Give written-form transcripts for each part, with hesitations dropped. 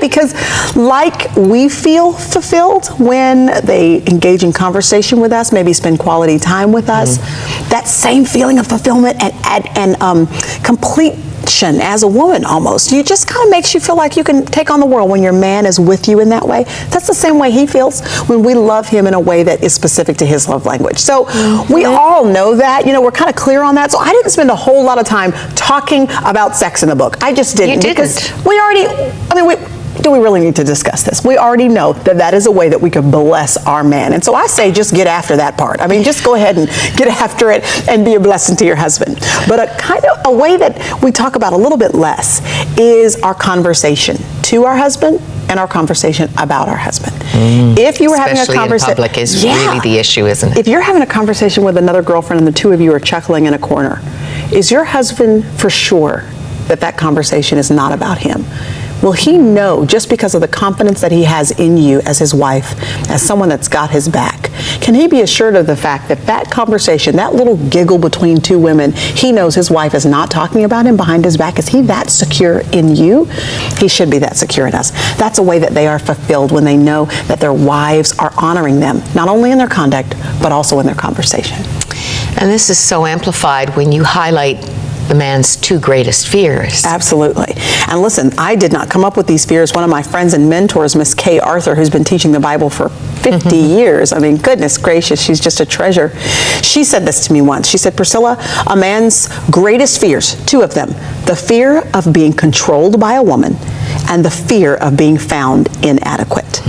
Because like we feel fulfilled when they engage in conversation with us, maybe spend quality time with us, that same feeling of fulfillment and completion as a woman almost, you just kind of makes you feel like you can take on the world when your man is with you in that way. That's the same way he feels when we love him in a way that is specific to his love language. So we all know that, we're kind of clear on that. So I didn't spend a whole lot of time talking about sex in the book. I just didn't. You didn't. Because we already, do we really need to discuss this? We already know that that is a way that we can bless our man. And so I say just get after that part. I mean, just go ahead and get after it and be a blessing to your husband. But a way that we talk about a little bit less is our conversation to our husband and our conversation about our husband. If you were having a conversation, especially in public is really the issue, isn't it? If you're having a conversation with another girlfriend and the two of you are chuckling in a corner, is your husband for sure that that conversation is not about him? Will he know, just because of the confidence that he has in you as his wife, as someone that's got his back, can he be assured of the fact that that conversation, that little giggle between two women, he knows his wife is not talking about him behind his back? Is he that secure in you? He should be that secure in us. That's a way that they are fulfilled, when they know that their wives are honoring them, not only in their conduct, but also in their conversation. And this is so amplified when you highlight the man's two greatest fears. Absolutely. And listen, I did not come up with these fears. One of my friends and mentors, Miss Kay Arthur, who's been teaching the Bible for 50 years. I mean, goodness gracious, she's just a treasure. She said this to me once. She said, Priscilla, a man's greatest fears, two of them, the fear of being controlled by a woman and the fear of being found inadequate.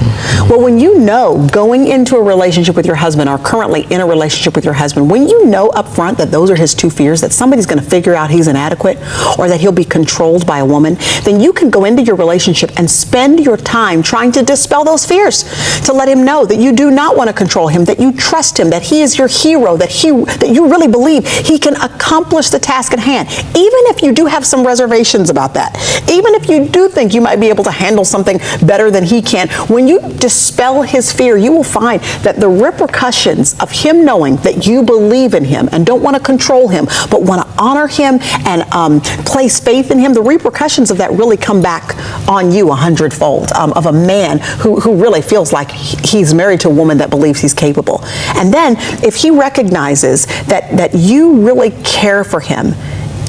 Well, when you know going into a relationship with your husband, or currently in a relationship with your husband, when you know up front that those are his two fears, that somebody's going to figure out he's inadequate or that he'll be controlled by a woman, then you can go into your relationship and spend your time trying to dispel those fears, to let him know that you do not want to control him, that you trust him, that he is your hero, that you really believe he can accomplish the task at hand, even if you do have some reservations about that, even if you do think you might be able to handle something better than he can. When you dispel his fear, you will find that the repercussions of him knowing that you believe in him and don't want to control him, but want to honor him and place faith in him, the repercussions of that really come back on you 100-fold, of a man who really feels like he's married to a woman that believes he's capable. And then if he recognizes that you really care for him,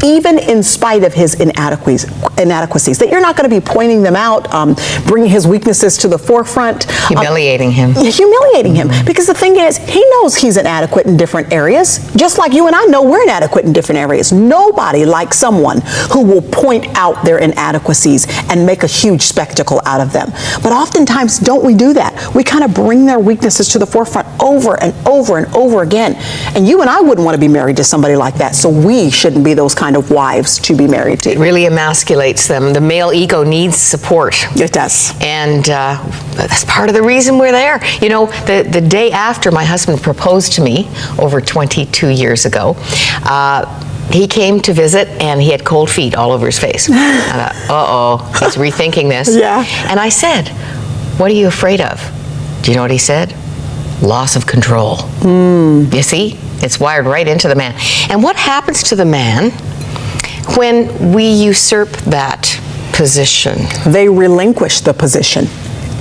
even in spite of his inadequacies, that you're not going to be pointing them out, bringing his weaknesses to the forefront. Humiliating him. Humiliating him. Because the thing is, he knows he's inadequate in different areas, just like you and I know we're inadequate in different areas. Nobody likes someone who will point out their inadequacies and make a huge spectacle out of them. But oftentimes, don't we do that? We kind of bring their weaknesses to the forefront over and over and over again. And you and I wouldn't want to be married to somebody like that, so we shouldn't be those kind of wives to be married to. It really emasculates them. The male ego needs support. It does. And that's part of the reason we're there. You know, the day after my husband proposed to me over 22 years ago, he came to visit and he had cold feet all over his face. I thought, he's rethinking this. Yeah. And I said, what are you afraid of? Do you know what he said? Loss of control. You see? It's wired right into the man. And what happens to the man when we usurp that position? They relinquish the position.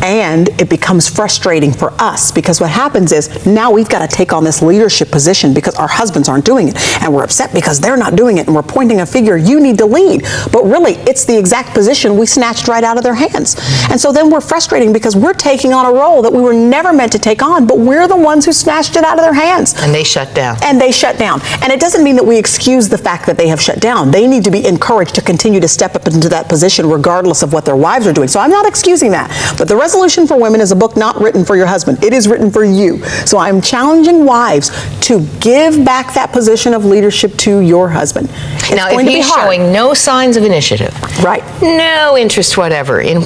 And it becomes frustrating for us, because what happens is now we've got to take on this leadership position because our husbands aren't doing it, and we're upset because they're not doing it, and we're pointing a finger, you need to lead. But really, it's the exact position we snatched right out of their hands. And so then we're frustrating because we're taking on a role that we were never meant to take on, but we're the ones who snatched it out of their hands. And they shut down. And they shut down. And it doesn't mean that we excuse the fact that they have shut down. They need to be encouraged to continue to step up into that position regardless of what their wives are doing. So I'm not excusing that. But the Resolution for Women is a book not written for your husband. It is written for you. So I'm challenging wives to give back that position of leadership to your husband. Now, if he's showing no signs of initiative, right, no interest whatever in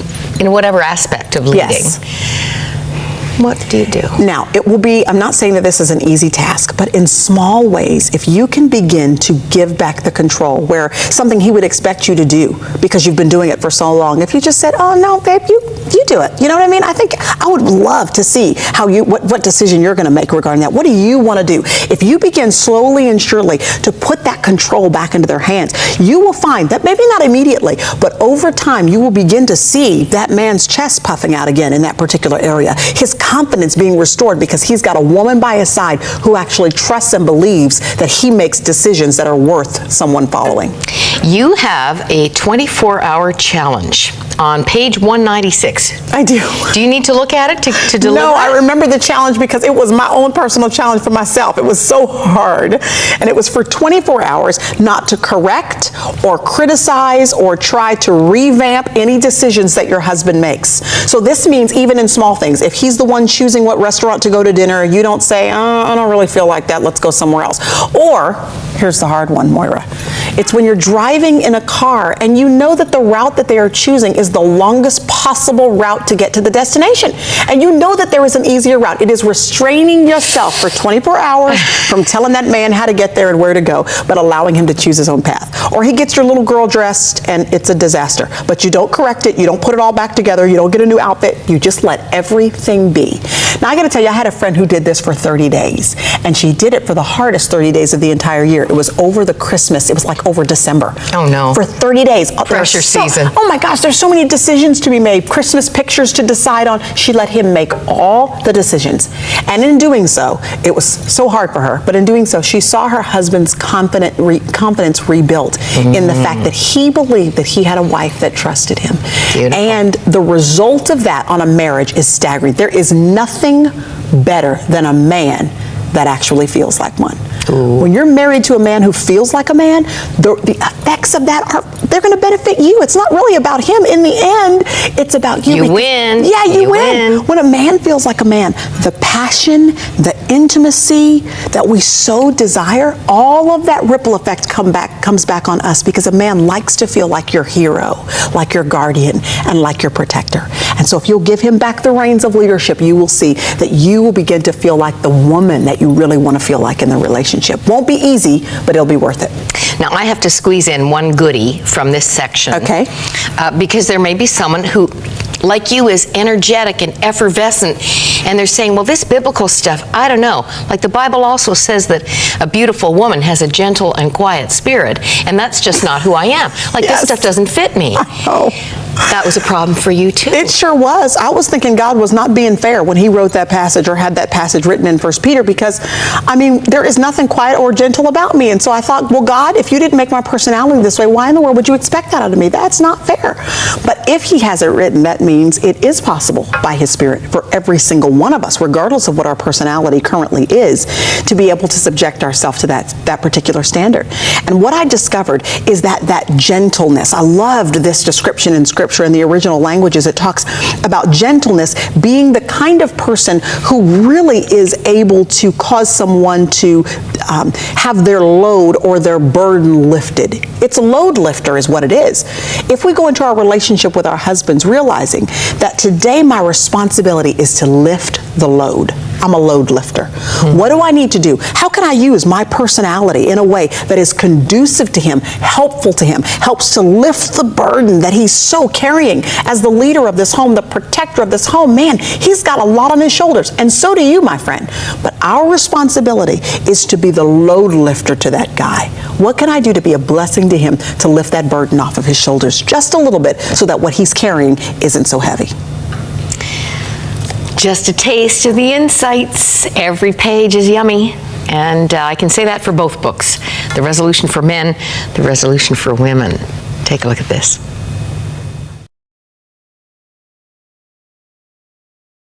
whatever aspect of leading, yes, What do you do? Now, it will be, I'm not saying that this is an easy task, but in small ways, if you can begin to give back the control, where something he would expect you to do because you've been doing it for so long, if you just said, oh no, babe, you do it. You know what I mean? I think I would love to see how what decision you're going to make regarding that. What do you want to do? If you begin slowly and surely to put that control back into their hands, you will find that maybe not immediately, but over time, you will begin to see that man's chest puffing out again in that particular area. His confidence being restored because he's got a woman by his side who actually trusts and believes that he makes decisions that are worth someone following. You have a 24-hour challenge on page 196. I do. Do you need to look at it to deliver? No, I remember the challenge because it was my own personal challenge for myself. It was so hard. And it was for 24 hours not to correct or criticize or try to revamp any decisions that your husband makes. So this means even in small things. If he's the one choosing what restaurant to go to dinner, you don't say, oh, I don't really feel like that, let's go somewhere else. Or, here's the hard one, Moira. It's when you're driving in a car and you know that the route that they are choosing is the longest possible route to get to the destination. And you know that there is an easier route. It is restraining yourself for 24 hours from telling that man how to get there and where to go, but allowing him to choose his own path. Or he gets your little girl dressed and it's a disaster. But you don't correct it, you don't put it all back together, you don't get a new outfit, you just let everything be. Now I gotta tell you, I had a friend who did this for 30 days. And she did it for the hardest 30 days of the entire year. It was over the Christmas, it was like over December. Oh no. For 30 days. Pressure season. Oh my gosh, there's so many decisions to be made, Christmas pictures to decide on. She let him make all the decisions. And in doing so, it was so hard for her, but in doing so, she saw her husband's confidence rebuilt in the fact that he believed that he had a wife that trusted him. Beautiful. And the result of that on a marriage is staggering. There is nothing better than a man that actually feels like one. Ooh. When you're married to a man who feels like a man, the effects of that they're going to benefit you. It's not really about him. In the end, it's about you. You win. Yeah, you win. When a man feels like a man, the passion, the intimacy that we so desire, all of that ripple effect comes back on us because a man likes to feel like your hero, like your guardian, and like your protector. And so if you'll give him back the reins of leadership, you will see that you will begin to feel like the woman that you really want to feel like in the relationship. Won't be easy, but it'll be worth it. Now, I have to squeeze in one goodie from this section. Okay. Because there may be someone who, like you, is energetic and effervescent, and they're saying, well, this biblical stuff, I don't know. Like the Bible also says that a beautiful woman has a gentle and quiet spirit, and that's just not who I am. Like, Yes. this stuff doesn't fit me. Oh. That was a problem for you, too. It sure was. I was thinking God was not being fair when he wrote that passage or had that passage written in 1 Peter because, I mean, there is nothing quiet or gentle about me. And so I thought, well, God, if you didn't make my personality this way, why in the world would you expect that out of me? That's not fair. But if he has it written, that means it is possible by his Spirit for every single one of us, regardless of what our personality currently is, to be able to subject ourselves to that particular standard. And what I discovered is that gentleness. I loved this description in Scripture. In the original languages, it talks about gentleness being the kind of person who really is able to cause someone to have their load or their burden lifted. It's a load lifter is what it is. If we go into our relationship with our husbands realizing that today my responsibility is to lift the load. I'm a load lifter. What do I need to do? How can I use my personality in a way that is conducive to him, helpful to him, helps to lift the burden that he's so carrying as the leader of this home, the protector of this home? Man, he's got a lot on his shoulders, and so do you, my friend. But our responsibility is to be the load lifter to that guy. What can I do to be a blessing to him to lift that burden off of his shoulders just a little bit so that what he's carrying isn't so heavy? Just a taste of the insights. Every page is yummy. And I can say that for both books. The Resolution for Men, The Resolution for Women. Take a look at this.